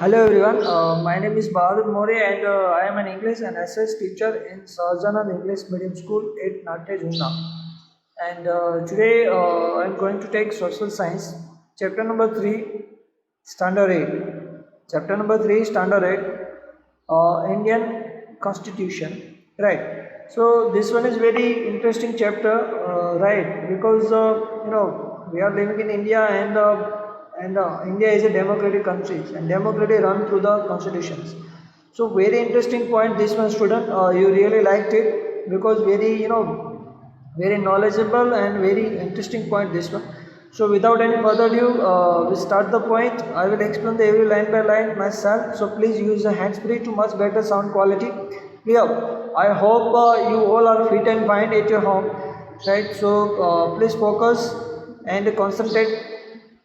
Hello everyone, my name is Bahadur More and I am an English and SS teacher in Sarjanand English Medium School at Nate Juna. And today I am going to take Social Science, chapter number 3, Standard 8. Chapter number 3, Standard 8, Indian Constitution. Right. So this one is very interesting chapter, right? Because we are living in India and India is a democratic country and democracy run through the constitutions. So very interesting point. This one, student, you really liked it because very knowledgeable and very interesting point. This one. So without any further ado, we start the point. I will explain the every line by line myself. So please use the hands free to much better sound quality. Clear. I hope you all are fit and fine at your home. Right. So please focus and concentrate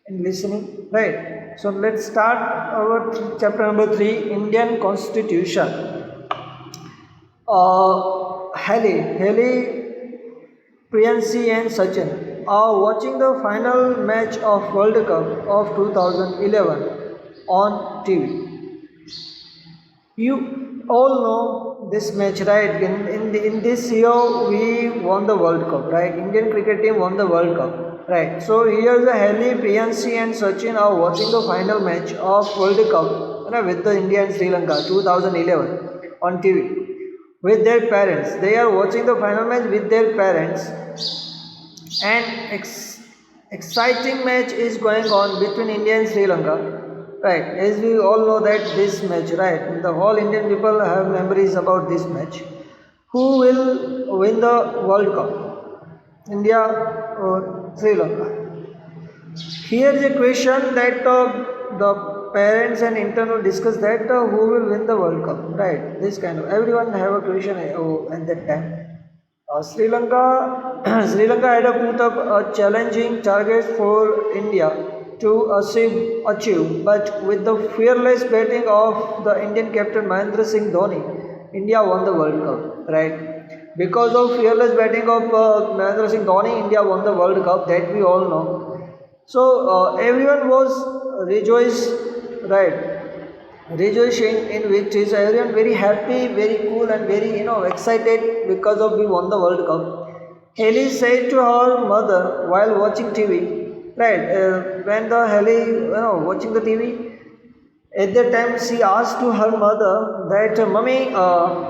in listening. Right. So let's start our chapter number 3, Indian Constitution. Haley, Priyanshi and Sachin are watching the final match of World Cup of 2011 on TV. You all know this match, right? In this year, we won the World Cup, right? Indian cricket team won the World Cup, right? So here the Haley, Priyanshi and Sachin are watching the final match of World Cup, right, with the India and Sri Lanka 2011 on TV with their parents. They are watching the final match with their parents, and exciting match is going on between India and Sri Lanka. Right, as we all know that this match, right? The whole Indian people have memories about this match. Who will win the World Cup? India or Sri Lanka? Here is a question that the parents and internal discuss that who will win the World Cup, right? This kind of everyone have a question at that time. Sri Lanka, Sri Lanka had to put up a challenging target for India to achieve, but with the fearless batting of the Indian captain Mahendra Singh Dhoni, India won the World Cup, right? Because of fearless batting of Mahendra Singh Dhoni, India won the World Cup. That we all know. So everyone was rejoiced, right? Rejoicing in victory. So everyone very happy, very cool, and very excited because of we won the World Cup. Haley said to her mother while watching TV, right? When the Haley watching the TV, at that time she asked to her mother that mummy,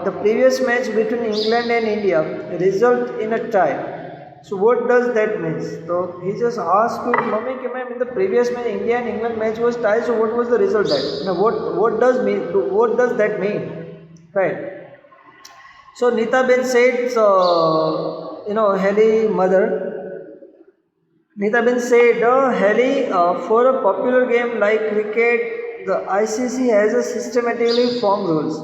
the previous match between England and India result in a tie. So what does that mean? So he just asked to mummy, ma'am, in the previous match, India and England match was tied. So what was the result that? Now what does that mean? Right. So Nita Ben said, Haley mother. Nita Ben said, Haley, for a popular game like cricket, the ICC has a systematically formed rules.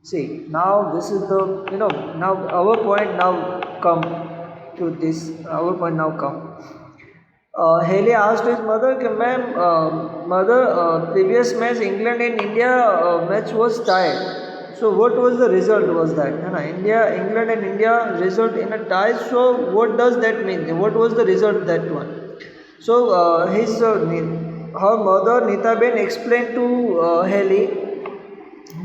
See, now this is the now our point now come to this. Our point now come. Haley asked his mother, "Ma'am, mother, previous match England and India match was tied. So what was the result? Was that England and India result in a tie? So what does that mean? What was the result that one? So her mother Nita Ben explained to Haley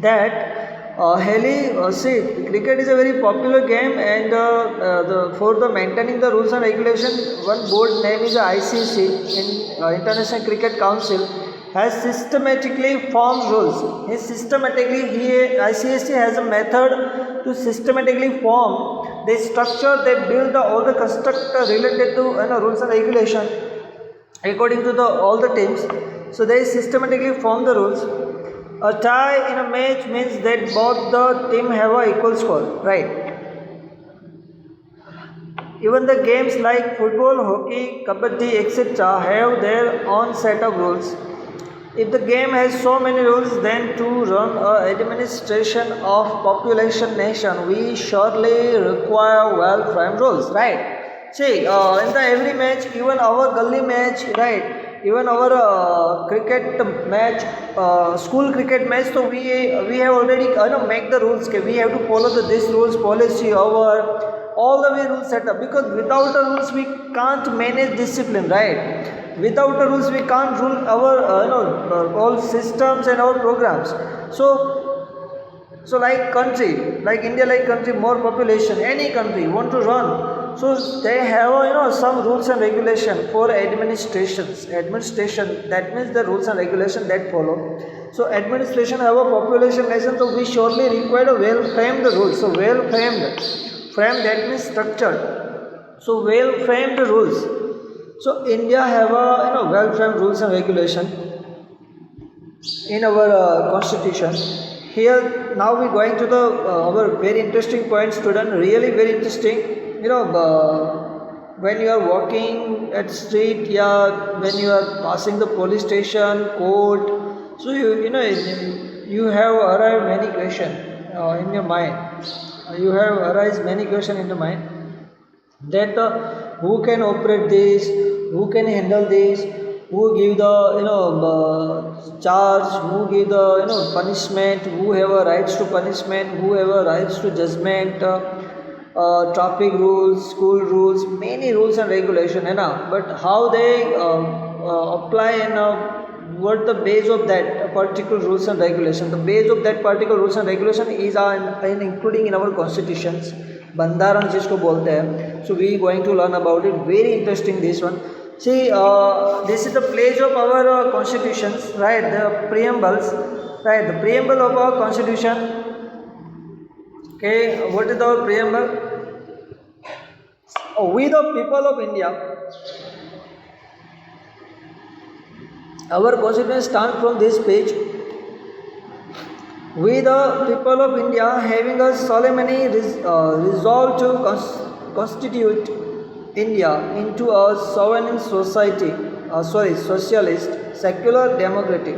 that Haley, see, cricket is a very popular game, and for the maintaining the rules and regulation, one board name is ICC, in International Cricket Council, has systematically formed rules. ICC has a method to systematically form the structure. They build all the construct related to rules and regulation according to all the teams. So they systematically form the rules. A tie in a match means that both the team have a equal score, right? Even the games like football, hockey, kabaddi, etc. have their own set of rules. If the game has so many rules, then to run a administration of population nation, we surely require well-framed rules, right? See, in the every match, even our gully match, right? Even our cricket match, school cricket match, so we have already make the rules. Okay? We have to follow this rules policy, our all the way rules set up, because without the rules we can't manage discipline, right? Without the rules, we can't rule our all systems and our programs. So like country, like India, like country, more population, any country want to run. So they have some rules and regulation for administrations. Administration, that means the rules and regulation that follow. So administration have a population lesson, so we surely require a well-framed rules. So frame that means structured. So well-framed rules. So India have a well-framed rules and regulation in our constitution. Here now we going to the our very interesting point, student. Really very interesting. When you are walking at street, yeah, when you are passing the police station, court, so you have arrived many question in your mind. You have arise many question in the mind that who can operate this, who can handle this, who give the charge, who give the punishment, who have a rights to punishment, who have a rights to judgment, traffic rules, school rules, many rules and regulation, but how they apply and what the base of that particular rules and regulation. The base of that particular rules and regulation is including in our constitutions, बंधारण जिसको बोलते हैं. So we going to learn about it. Very interesting this one. See, this is the pledge of our constitutions, right? The preambles, right? The preamble of our constitution. Okay, what is our preamble? We the people of India. Our constitution stands from this page. We the people of India, having a solemnly resolved to constitute India into a sovereign society, socialist, secular, democratic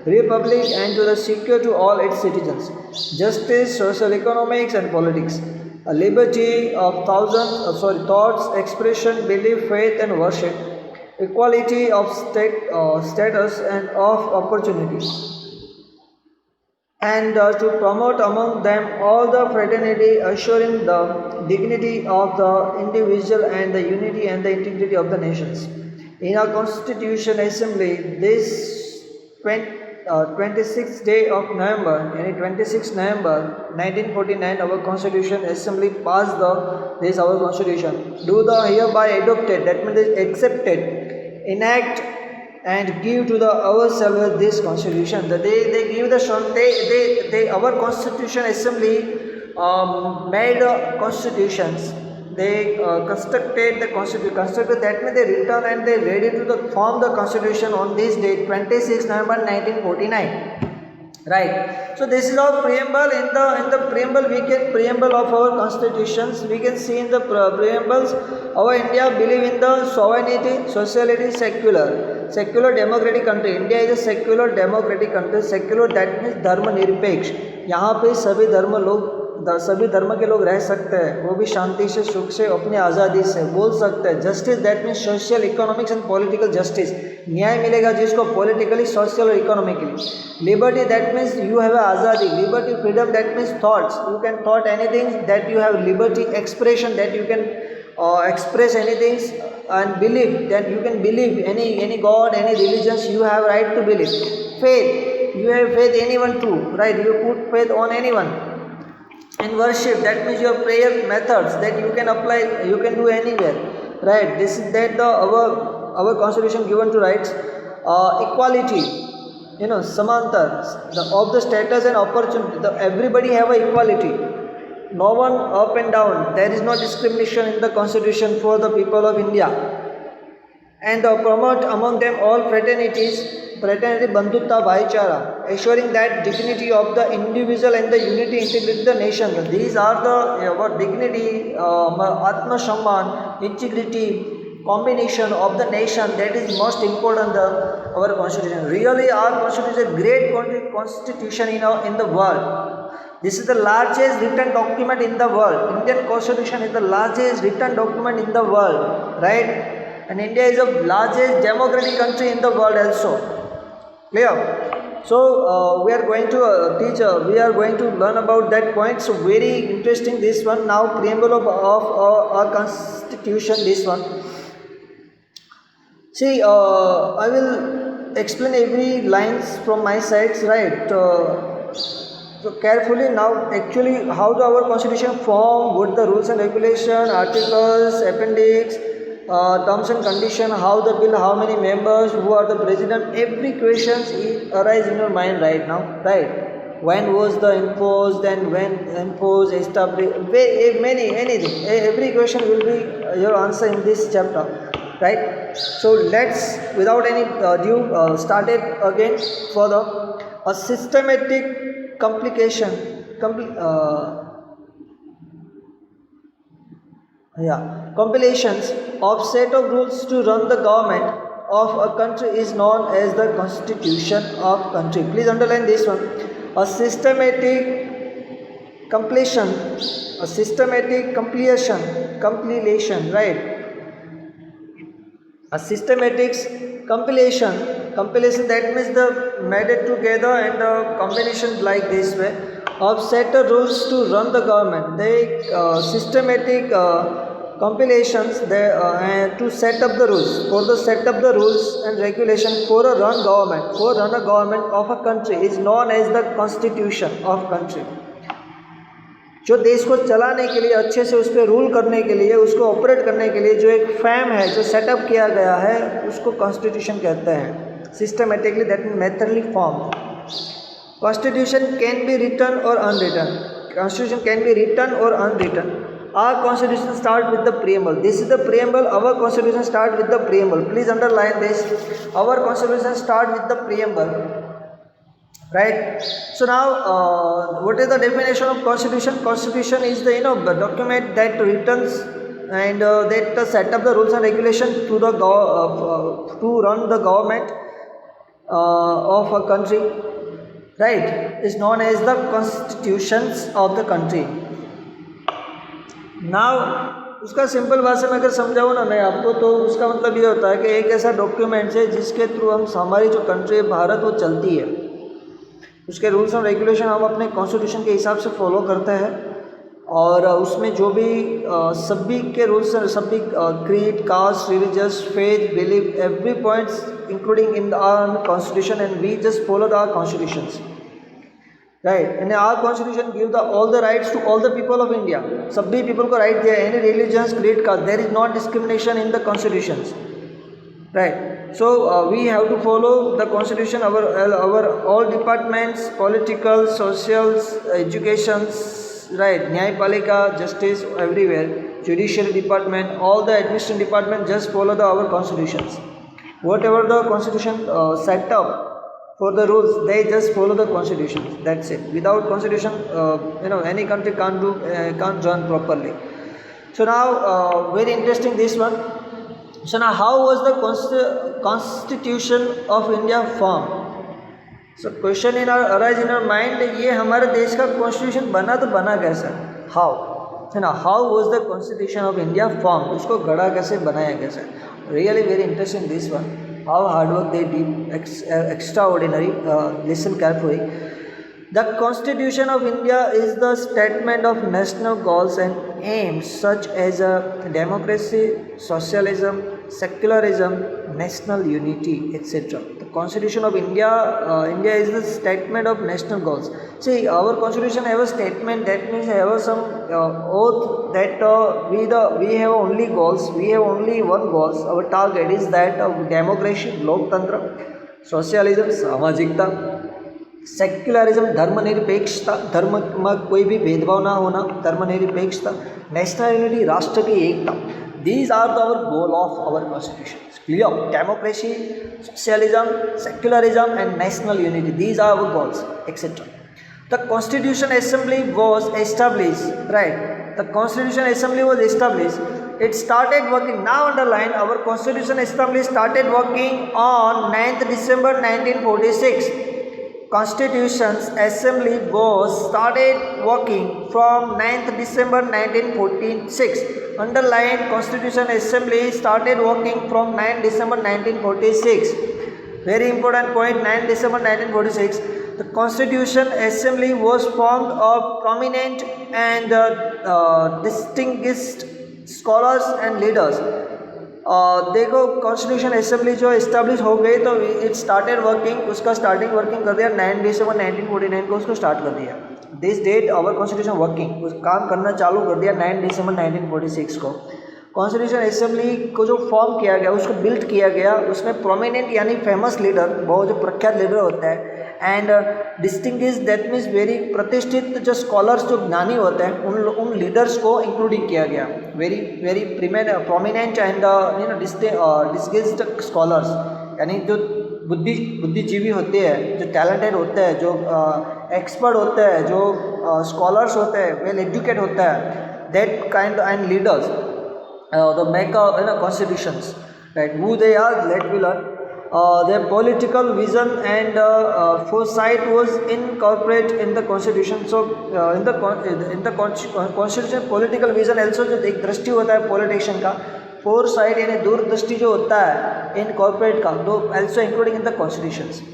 republic, and to the secure to all its citizens justice, social, economics, and politics, a liberty of thoughts, expression, belief, faith, and worship, equality of status and of opportunity, and to promote among them all the fraternity, assuring the dignity of the individual and the unity and the integrity of the nations. In our Constitution Assembly, this 26th day of November, 26 November 1949, our Constitution Assembly passed this our Constitution. Do the hereby adopted, that means accepted, enact, and give to the ourselves this constitution. They give the our constitution assembly made constitutions. They constructed the constitution. Constructed, that means they return and they ready to form the constitution on this date, 26 November 1949. Right. So this is our preamble. In the preamble, we get preamble of our constitutions. We can see in the preambles, our India believe in the sovereignty, sociality, secular democratic country. India is a secular democratic country. Secular, that means धर्म निरपेक्ष. यहाँ पे सभी धर्म के लोग रह सकते हैं, वो भी शांति से, सुख से, अपनी आज़ादी से बोल सकते हैं. Justice, that means social, economics and political justice. न्याय मिलेगा जिसको पॉलिटिकली, सोशल और economically. Liberty, that means you have आज़ादी. Liberty, freedom, that means thoughts. You can thought anything, that you have liberty. Expression, that you can express anything, and belief, that you can believe any god, any religions, you have right to believe. Faith, you have faith anyone too, right? You put faith on anyone. And worship, that means your prayer methods that you can apply, you can do anywhere, right? This is that our constitution given to rights. Equality, samantar of the status and opportunity. Everybody have a equality. No one up and down. There is no discrimination in the constitution for the people of India. And promote among them all fraternity, bandhutta, bhaichara, assuring that dignity of the individual and the unity, integrity of the nation. These are the dignity, atma samman, integrity, combination of the nation. That is most important. Our constitution. Really, our constitution is a great constitution in the world. This is the largest written document in the world. Indian Constitution is the largest written document in the world, right? And India is the largest democratic country in the world also. Clear? So we are going to we are going to learn about that point. So very interesting this one. Now preamble of our constitution, this one. See, I will explain every lines from my sides, right? So carefully now, actually, how the our constitution form, what the rules and regulation, articles, appendix, terms and condition, how the bill, how many members, who are the president, every questions arise in your mind right now, right? When was the imposed and when imposed, established, many anything. Every question will be your answer in this chapter, right? So let's, without any due, start it again for the a systematic complication, compilations of set of rules to run the government of a country is known as the constitution of country. Please underline this one. A systematic completion, a systematic compilation, right? A systematic compilation, that means the made it together and the combination like this way of set of rules to run the government. They systematic compilations they to set up the rules, for the set up the rules and regulation for a run government, for run a government of a country is known as the constitution of country. जो देश को चलाने के लिए, अच्छे से उस पर रूल करने के लिए, उसको ऑपरेट करने के लिए जो एक फैम है, जो सेटअप किया गया है, उसको कॉन्स्टिट्यूशन कहते हैं. Systematically, that mean methodly form. Constitution can be written और unwritten. Constitution can be written और unwritten. Our constitution start with the preamble. This is the preamble. Our constitution start with the preamble. Please underline this. Our constitution start with the preamble. Right. So now, what is the definition of constitution? Constitution is the document that returns and that set up the rules and regulation to the to run the government of a country. Right. Is known as the constitutions of the country. Now, उसका simple भाषा में अगर समझाऊँ ना मैं आपको, तो उसका मतलब ये होता है कि एक ऐसा डॉक्यूमेंट है जिसके थ्रू हम हमारी जो कंट्री है भारत वो चलती है, उसके रूल्स और रेगुलेशन हम अपने कॉन्स्टिट्यूशन के हिसाब से फॉलो करते हैं, और उसमें जो भी सभी के रूल्स और सभी creed, caste, religious, faith, believe, every points including in our constitution, and we just follow our constitutions. Right, and our constitution give all the rights to all the people of India. सभी people को right दिया, any religions, creed, caste, there is not discrimination in the constitutions. Right, so we have to follow the constitution. Our all departments, political, social, educations, right, न्यायपालिका, justice, everywhere, judiciary department, all the administration department just follow our constitutions. Whatever the constitution set up for the rules, they just follow the constitution. That's it. Without constitution, any country can't run properly. So now, very interesting this one. So now, how was the constitution of India formed? So question arise in our mind, ये हमारे देश का constitution बना तो बना कैसे? How? So now, how was the constitution of India formed? उसको गढ़ा कैसे, बनाया कैसे? Really very interesting this one. How hard work they did, extraordinary. Listen carefully. The Constitution of India is the statement of national goals and aims such as democracy, socialism, secularism, national unity, etc. The Constitution of India, India is the statement of national goals. See, our Constitution have a statement, that means have some oath that we have only goals, we have only one goals. Our target is that of democracy, लोकतंत्र, socialism, सामाजिकता, secularism, धर्मनिरपेक्षता, धर्म में कोई भी भेदभाव ना होना, धर्मनिरपेक्षता, नेशनल यूनिटी, राष्ट्र की एकता. These are our goal of our constitution. Clear? Democracy, socialism, secularism, and national unity. These are our goals, etc. The Constitution Assembly was established. Right? The Constitution Assembly was established. It started working. Now underline, our Constitution Assembly started working on 9th December 1946. Constitution's Assembly was started working from 9th December 1946. Underline, Constitution Assembly started working from 9th December 1946. Very important point, 9th December 1946. The Constitution Assembly was formed of prominent and distinguished scholars and leaders. देखो constitution assembly जो establish हो गई तो it started working, उसका starting working कर दिया 9 दिसंबर 1949 को उसको स्टार्ट कर दिया। This date our constitution working, उस काम करना चालू कर दिया 9 दिसंबर 1946 को। कॉन्स्टिट्यूशन असेंबली को जो फॉर्म किया गया, उसको बिल्ड किया गया, उसमें प्रोमिनेंट यानी फेमस लीडर, बहुत जो प्रख्यात लीडर होता है, and distinguish that means very प्रतिष्ठित जो स्कॉलर्स जो ज्ञानी होते हैं उन लीडर्स को इंक्लूडिंग किया गया। Very very prominent and distinguished scholars, यानी जो बुद्धिजीवी होते हैं, जो टैलेंटेड होते हैं, जो एक्सपर्ट होते हैं, जो स्कॉलर्स होते हैं, वेल एजुकेट होता है, that kind and leaders the make constitutions, right? Who they are, let me learn. Their political vision and foresight was incorporated in the constitution. So in the constitution political vision also जो एक दृष्टि होता है politician का, foresight यानी दूरदृष्टि जो होता है incorporate का, तो also including in the constitutions.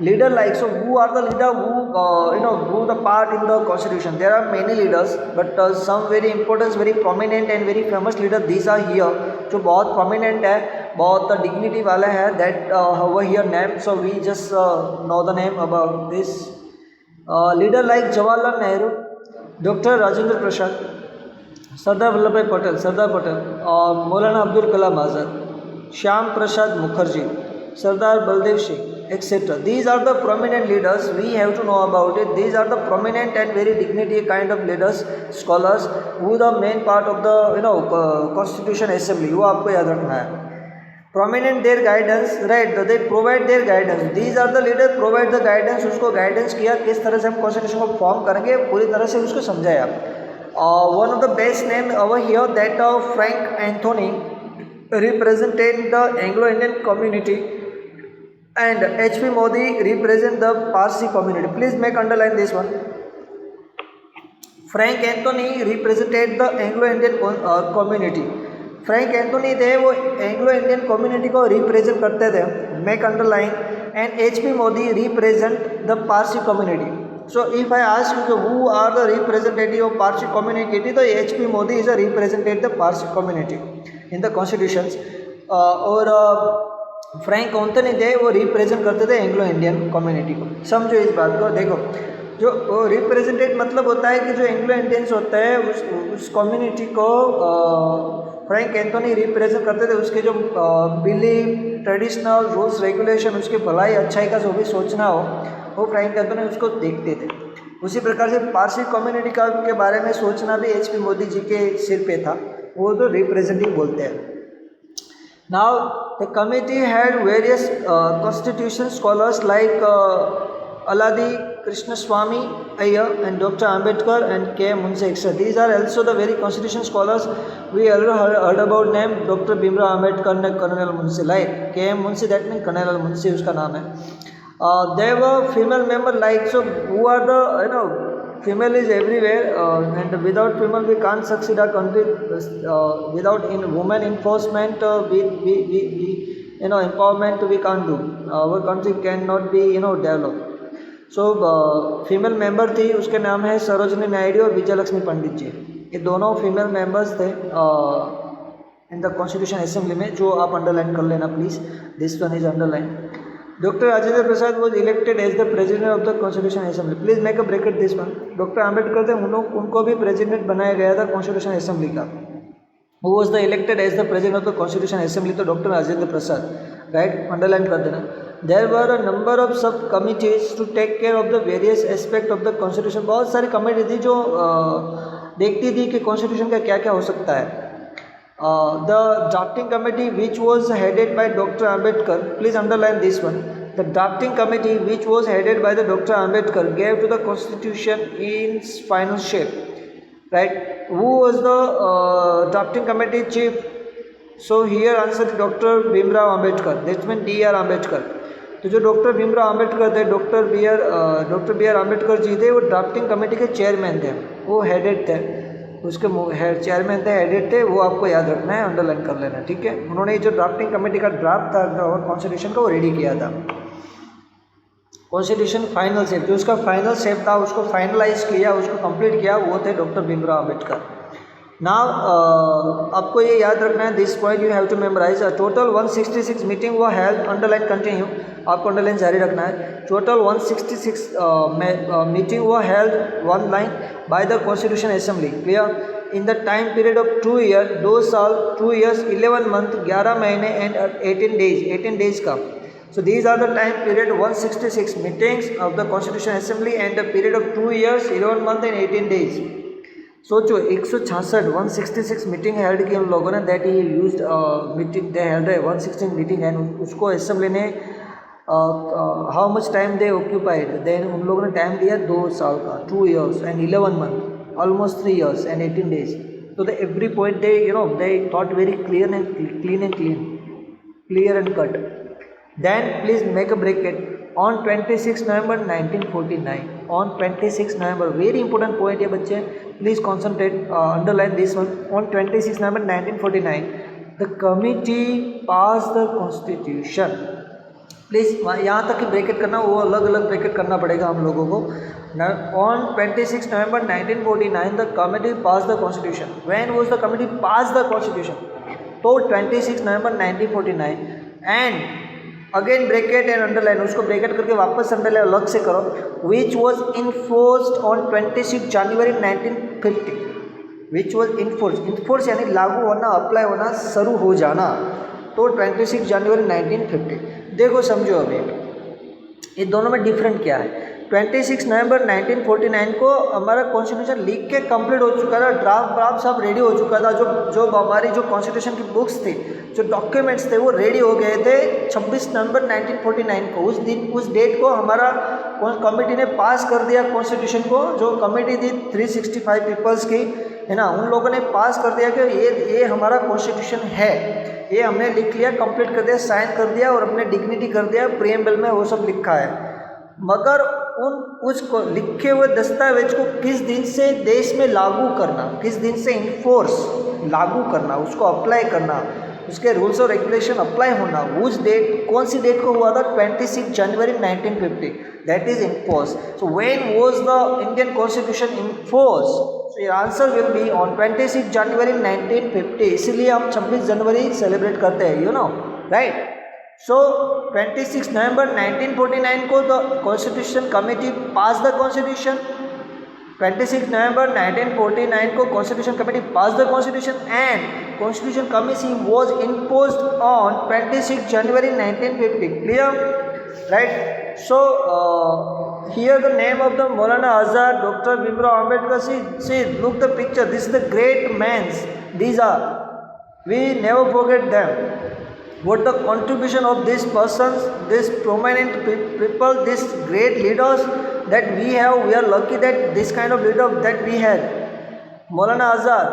Leader like, so who are the leader who the part in the constitution? There are many leaders, but some very important, very prominent and very famous leader these are here, जो बहुत prominent है, बहुत dignity वाले हैं, that over here name, so we just know the name about this leader like Jawaharlal Nehru, Dr. Rajendra Prasad, Sardar Vallabh भाई पटेल, सरदार पटेल, मौलाना अब्दुल कलाम आज़ाद, श्याम प्रसाद मुखर्जी, सरदार Baldev Singh, etc. These are the prominent leaders we have to know about it. These are the prominent and very dignity kind of leaders, scholars, who the main part of the constitution assembly, वो आपको याद रखना है। prominent their guidance, right? They provide their guidance. These are the leader provide the guidance. उसको guidance किया किस तरह से हम constitution को form करेंगे, पूरी तरह से उसको समझाया। One of the best name over here that of Frank Anthony represented the Anglo-Indian community, and H.P. Modi represent the Parsi community. Please make underline this one. Frank Anthony represented the Anglo-Indian community. Frank Anthony थे वो Anglo-Indian community को represent करते थे, make underline, and H.P. Modi represent the Parsi community. So if I ask you who are the representative of Parsi community, तो H.P. Modi is a representative the Parsi community in the constitutions. और Frank Anthony थे वो represent करते थे Anglo Indian community को। समझो इस बात को, देखो जो रिप्रेजेंटेट मतलब होता है कि जो एंग्लो इंडियंस होते हैं उस कम्युनिटी को फ्रैंक एंथनी रिप्रेजेंट करते थे। उसके जो बिलीफ, ट्रेडिशनल रूल्स रेगुलेशन, उसकी भलाई अच्छाई का जो भी सोचना हो वो फ्रैंक एंथनी उसको देखते थे। उसी प्रकार से पारसी कम्युनिटी का के बारे में सोचना भी एच.पी. मोदी जी के सिर पे था, वो तो रिप्रेजेंटेटिव बोलते हैं। Now the committee had various constitution scholars like Aladi Krishnaswamy Iyer and Dr. Ambedkar and K. Munshi, etc. These are also the very constitution scholars we already heard about name Dr. Bhimrao Ambedkar and Colonel Munshi, like K. M. Munshi, that means Colonel Munshi उसका नाम है। There were female member like, so who are the female is everywhere, and without female we can't succeed our country. Without women enforcement, we empowerment we can't do. Our country cannot be developed. So female member थी, उसके नाम है सरोजनी नायडू और विजय लक्ष्मी पंडित जी। ये दोनों female members थे in the constitution assembly में, जो आप अंडरलाइन कर लेना please, this one is underline. Dr. Rajendra Prasad was elected as the president of the Constitution Assembly. Please make a bracket this one. Dr. Ambedkar थे, उनको भी president बनाया गया था कॉन्स्टिट्यूशन असेंबली का। Who was the elected as the president of the Constitution Assembly? तो doctor Rajendra प्रसाद, right, underline कर देना। There were a number of sub committees to take care of the various aspect of the Constitution. बहुत सारी committee थी जो देखती थी कि कॉन्स्टिट्यूशन का क्या क्या हो सकता है। The drafting committee which was headed by Dr. Ambedkar, please underline this one. The drafting committee which was headed by the Dr. Ambedkar gave to the constitution its final shape, right? Who was the drafting committee chief? So here answer Dr. Bhimrao Ambedkar, that means D.R. Ambedkar. तो जो doctor Bhimrao Ambedkar थे, doctor B are Ambedkar ji थे, वो drafting committee के chairman थे, वो headed थे, उसके चेयरमैन थे, हेडेड थे, वो आपको याद रखना है, अंडरलाइन कर लेना, ठीक है। उन्होंने जो ड्राफ्टिंग कमेटी का ड्राफ्ट था और कॉन्स्टिट्यूशन का वो रेडी किया था। कॉन्स्टिट्यूशन फाइनल शेप, जो उसका फाइनल शेप था उसको फाइनलाइज किया, उसको कंप्लीट किया, वो थे डॉक्टर भीमराव अम्बेडकर। नाउ आपको ये याद रखना है, this point you have to memorise. Total 166 meeting हुआ हेल्ड, अंडरलाइन कंटिन्यू, आपको अंडरलाइन जारी रखना है। टोटल 166 मीटिंग हुआ held, one line, by the constitution assembly, clear, in the time period of 2 year, 2 साल, 2 ईयर्स, 11 मंथ, 11 महीने एंड 18 डेज, 18 डेज का। So these are the time period 166 meetings of the Constitution Assembly and the period of 2 years, 11 month and 18 days. सोचो 166 166 meeting held की उन लोगों ने, that he used meeting, they held 116 meeting and उसको assembly ने how much time they occupied, then उन लोगों ने टाइम दिया 2 साल का, 2 years and 11 month, almost 3 years and 18 days. So the every point they they thought very clear and clear and cut. Then please make a bracket on 26 November 1949. On 26 November, very important point है बच्चे, please concentrate, underline this one. On 26 November 1949, the committee passed the constitution. Please यहाँ तक ही bracket करना, वो अलग अलग bracket करना पड़ेगा हम लोगों को। On 26 November 1949, the committee passed the constitution. When was the committee passed the constitution? तो 26 November 1949 and again bracket and underline, उसको ब्रैकेट करके वापस अंडरलाइन अलग से करो, which was enforced on 26 January 1950, which was enforce यानी लागू होना, अप्लाई होना, शुरू हो जाना, तो 26 जनवरी 1950। देखो समझो अभी ये दोनों में डिफरेंट क्या है। 26 नवंबर 1949 को हमारा कॉन्स्टिट्यूशन लिख के कंप्लीट हो चुका था, ड्राफ्ट सब रेडी हो चुका था, जो हमारी जो कॉन्स्टिट्यूशन की बुक्स थी, जो डॉक्यूमेंट्स थे वो रेडी हो गए थे 26 नवंबर 1949 को। उस डेट को हमारा कमेटी ने पास कर दिया कॉन्स्टिट्यूशन को, जो कमेटी थी 365 पीपल्स की, है ना, उन लोगों ने पास कर दिया कि ये हमारा कॉन्स्टिट्यूशन है, ये हमने लिख लिया, कंप्लीट कर दिया, साइन कर दिया और अपने डिग्निटी कर दिया, प्रीएम्बल में वो सब लिखा है। मगर उसको लिखे हुए दस्तावेज को किस दिन से देश में लागू करना, किस दिन से इन्फोर्स लागू करना, उसको अप्लाई करना, उसके रूल्स और रेगुलेशन अप्लाई होना, उस डेट कौन सी डेट को हुआ था? 26 जनवरी 1950, that is enforce. So when was the Indian constitution enforce? So your answer will be on 26 जनवरी 1950। इसीलिए हम 26 जनवरी सेलिब्रेट करते हैं, you know, right. So 26 November 1949 को the Constitution Committee passed the Constitution. 26 November 1949 को Constitution Committee passed the Constitution and Constitution Committee was imposed on 26 January 1950. Clear? Right? So here the name of the Maulana Azad, Dr. Bhimrao Ambedkar. See, look the picture. This is the great men. These are. We never forget them. What the contribution of these persons, these prominent people, these great leaders that we have. We are lucky that this kind of leader that we had. Maulana Azad,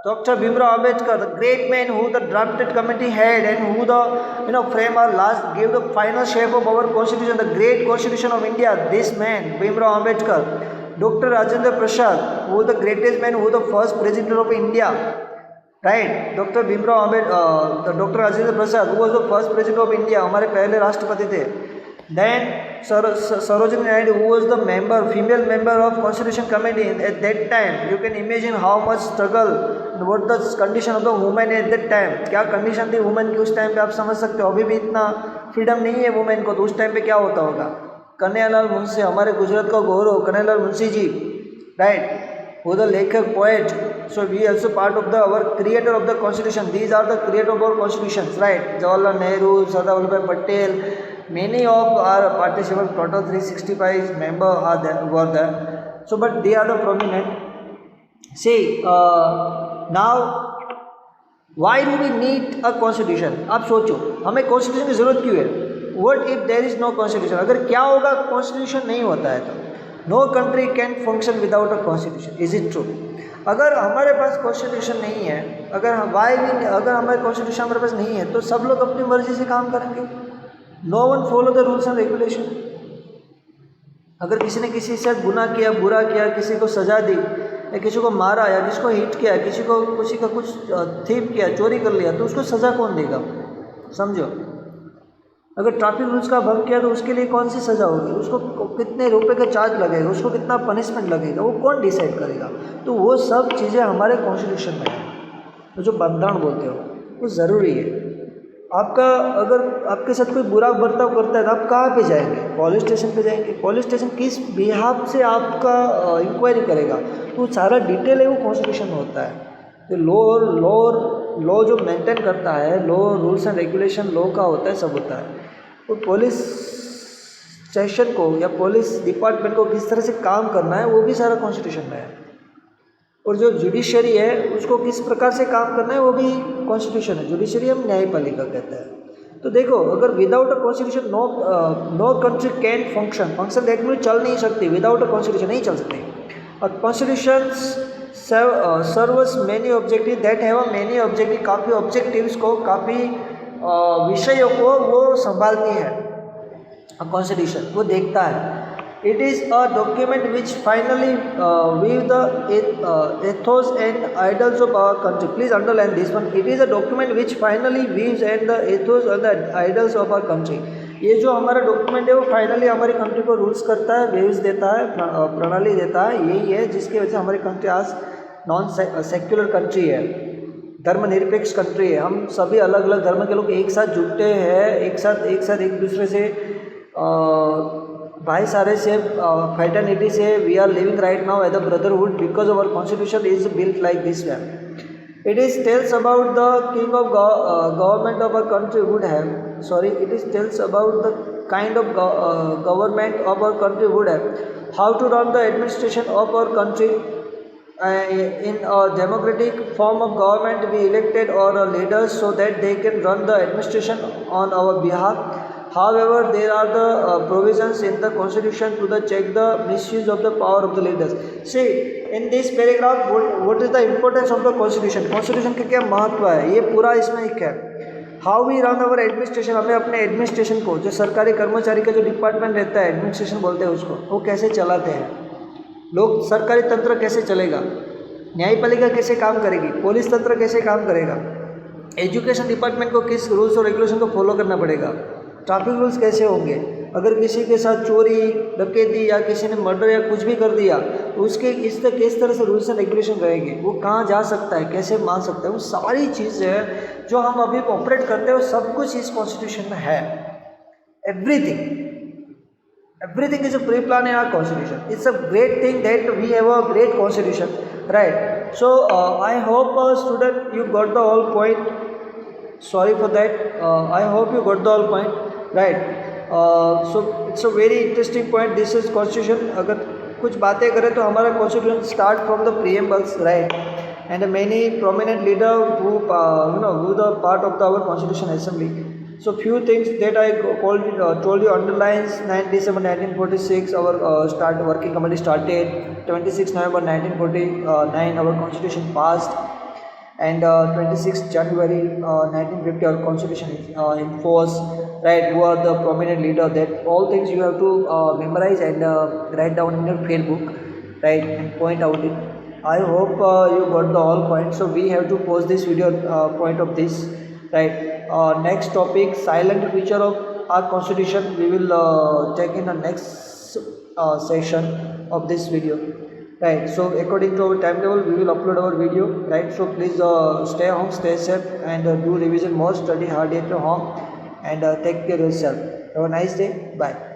Dr. Bhimrao Ambedkar, the great man who the drafted committee had and who the frame our last, gave the final shape of our constitution, the great constitution of India. This man, Bhimrao Ambedkar. Dr. Rajendra Prasad, who was the greatest man, who was the first president of India. Right, doctor Bhimrao Ambedkar, doctor Rajendra Prasad, वो was the first president of India, हमारे पहले राष्ट्रपति थे। Then Sarojini Naidu, who was the member, female member of constitution committee at that time. You can imagine how much struggle, what the condition of the women at that time, क्या condition थी women की उस time पे, आप समझ सकते हो। अभी भी इतना फ्रीडम नहीं है वुमेन को, तो उस टाइम पे क्या होता होगा। कन्हैयालाल मुंशी, हमारे गुजरात का गौरव, Kanhaiyalal Munshi ji, right, who the lekak poet. So we also part of the our creator of the constitution. These are the creator of our constitutions, right? Jawaharlal Nehru, Sardar Vallabhbhai Patel, many of our participants, total 365 members are there, were there. So but they are the prominent. See, now why do we need a constitution? आप सोचो, हमें constitution की ज़रूरत क्यों है? What if there is no constitution? अगर क्या होगा constitution नहीं होता है तो? No country can function without a constitution. Is it true? अगर हमारे पास कॉन्स्टिट्यूशन नहीं है, अगर हमारे कॉन्स्टिट्यूशन हमारे पास नहीं है, तो सब लोग अपनी मर्जी से काम करेंगे। No one follow the rules and regulation. अगर किसी ने किसी से गुनाह किया, बुरा किया, किसी को सजा दी, या किसी को मारा, या किसी को हिट किया, किसी का कुछ थीप किया, चोरी कर लिया, तो उसको सज़ा कौन देगा? समझो, अगर ट्रैफिक रूल्स का भंग किया तो उसके लिए कौन सी सज़ा होगी, उसको कितने रुपए का चार्ज लगेगा, उसको कितना पनिशमेंट लगेगा, वो कौन डिसाइड करेगा। तो वो सब चीज़ें हमारे कॉन्स्टिट्यूशन में है, तो जो बंधन बोलते हो वो ज़रूरी है। आपका अगर आपके साथ कोई बुरा बर्ताव करता है तो आप कहाँ पे जाएंगे, पुलिस स्टेशन पे जाएंगे। पुलिस स्टेशन किस बिहाफ से आपका इंक्वायरी करेगा, तो सारा डिटेल है वो कॉन्स्टिट्यूशन में होता है। तो लॉ जो मेंटेन करता है, law rules and regulation law का होता है, सब होता है। तो पुलिस स्टेशन को या पुलिस डिपार्टमेंट को किस तरह से काम करना है वो भी सारा कॉन्स्टिट्यूशन में है। और जो जुडिशरी है उसको किस प्रकार से काम करना है वो भी कॉन्स्टिट्यूशन है। जुडिशरी हम न्यायपालिका कहते हैं। तो देखो, अगर without a constitution no country can function that mean चल नहीं सकती, विदाउट अ कॉन्स्टिट्यूशन नहीं चल सकती। और constitution serves many objective that have many objective, काफ़ी ऑब्जेक्टिव्स को, काफ़ी विषयों को वो संभालती है। कॉन्स्टिट्यूशन वो देखता है। It is a document which finally weave the ethos and ideals of our country. Please underline this one. It is a document which finally weaves and the ethos and the ideals of our country. ये जो हमारा document है वो finally हमारी country को rules करता है, waves देता है, प्रणाली देता है। यही है जिसकी वजह से हमारी कंट्री आज नॉन सेक्युलर कंट्री है, धर्मनिरपेक्ष कंट्री है। हम सभी अलग अलग धर्म के लोग एक साथ जुटते हैं, एक साथ एक दूसरे से भाईचारे से, फ्रेटर्निटी से we are living right now as a brotherhood because our constitution is built like this way. It is tells about the king of government of a country would have. Sorry, it is tells about the kind of government of our country would have. How to run the administration of our country in a democratic form of government. We elected our leaders so that they can run the administration on our behalf. However, there are the provisions in the constitution to the check the misuse of the power of the leaders. See, in this paragraph, what is the importance of the constitution? Constitution का क्या महत्व है, ये पूरा इसमें एक है। How we run our administration, हमें अपने एडमिनिस्ट्रेशन को, जो सरकारी कर्मचारी का जो डिपार्टमेंट रहता है, एडमिनिस्ट्रेशन बोलते हैं उसको, वो कैसे चलाते हैं लोग, सरकारी तंत्र कैसे चलेगा, न्यायपालिका कैसे काम करेगी, पुलिस तंत्र कैसे काम करेगा, एजुकेशन डिपार्टमेंट को किस रूल्स और रेगुलेशन को फॉलो करना पड़ेगा, ट्रैफिक रूल्स कैसे होंगे, अगर किसी के साथ चोरी डकैती या किसी ने मर्डर या कुछ भी कर दिया तो उसके किस तरह से रूल्स एंड रेगुलेशन रहेंगे, वो कहाँ जा सकता है, कैसे मान सकता है, वो सारी चीज़ें जो हम अभी ऑपरेट करते हैं वो सब कुछ इस कॉन्स्टिट्यूशन में है। Everything is a pre plan in our constitution. It's a great thing that we have a great constitution, right. So I hope student you got the all point. Sorry for that. I hope you got the all point, right? So it's a very interesting point. This is constitution. अगर कुछ बातें करें तो हमारा constitution start from the preambles, right? And many prominent leader who who the part of our constitution assembly. So few things that I told you underlines. 9 December 1946 our working committee started. 26 November 1949 our constitution passed. And 26th January 1950 our constitution is in force, right? Who are the prominent leader, that all things you have to memorize and write down in your field book, right, and point out it. I hope you got the all points. So we have to post this video point of this, right? Next topic, silent feature of our constitution, we will take in the next session of this video, right? So according to our timetable we will upload our video, right? So please stay home, stay safe, and do revision more, study hard at your home, and take care of yourself. Have a nice day. Bye.